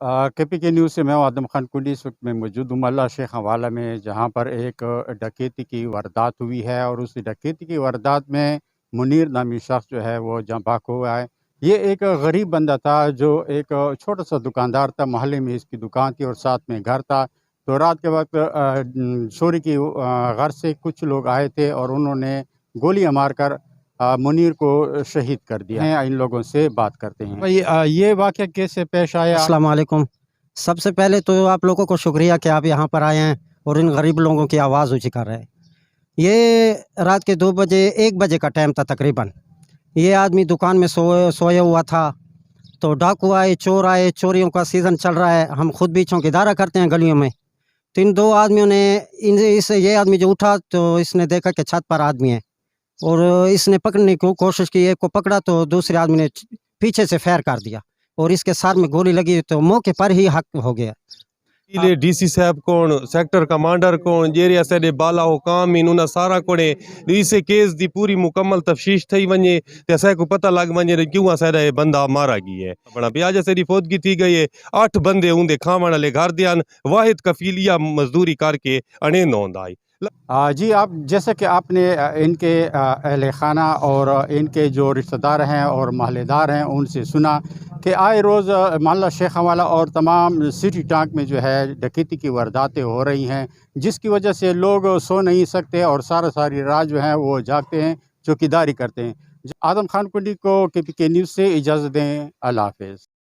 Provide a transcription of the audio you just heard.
के पी के न्यूज़ से मैं हूं आदम खान कुंडी। इस वक्त मैं मौजूद हूँ मल्ला शेख हवाला में, जहाँ पर एक डकैती की वारदात हुई है और उस डकैती की वारदात में मुनीर नामी शख्स जो है वो जहाँ बाक हुआ है। ये एक गरीब बंदा था जो एक छोटा सा दुकानदार था, मोहल्ले में इसकी दुकान थी और साथ में घर था। तो रात के वक्त चोरी की गर्ज से कुछ लोग आए थे और उन्होंने गोलियां मारकर मुनीर को शहीद कर दिया है। इन लोगों से बात करते हैं। भाई ये वाक़या कैसे पेश आया? अस्सलाम वालेकुम। सबसे पहले तो आप लोगों को शुक्रिया कि आप यहाँ पर आए हैं और इन गरीब लोगों की आवाज़ ऊँची कर रहे हैं। ये रात के 2 बजे 1 बजे का टाइम था तकरीबन। ये आदमी दुकान में सोया हुआ था, तो डाकू आए, चोर आए, चोरियों का सीज़न चल रहा है। हम खुद भी चौकीदारा करते हैं गलियों में। तो इन 2 आदमियों ने ये आदमी जो उठा तो इसने देखा कि छत पर आदमी है और इसने पकड़ने की कोशिश की। एक को पकड़ा तो दूसरे आदमी ने पीछे से फायर कर दिया और इसके सर में गोली लगी तो मौके पर ही हक हो गया। डीसी साहब कौन, सेक्टर कमांडर कौन, जेरिया सॾे बाला हुकाम इन उन सारा कोने इसे केस दी पूरी मुकम्मल तफ्तीश थी वने ते असा को पता लग वने क्यों असाडा ये बंदा मारा गया है। बड़ा ब्याज सड़ी फौतगी थी गई है। 8 बंदे उनके खावण वाले घर दियान वाहिद कफीलिया मजदूरी करके अणे नौंद आई। जी, आप जैसे कि आपने इनके अहल खाना और इनके जो रिश्तेदार हैं और महल्लेदार हैं उनसे सुना कि आए रोज़ मोहल्ला शेख हवाला और तमाम सिटी टांक में जो है डकैती की वारदातें हो रही हैं, जिसकी वजह से लोग सो नहीं सकते और सारी रात जो है वो जागते हैं, चौकीदारी करते हैं। आदम खान कुंडी को KPK न्यूज़ से इजाज़त दें। अल्लाह हाफ़िज़।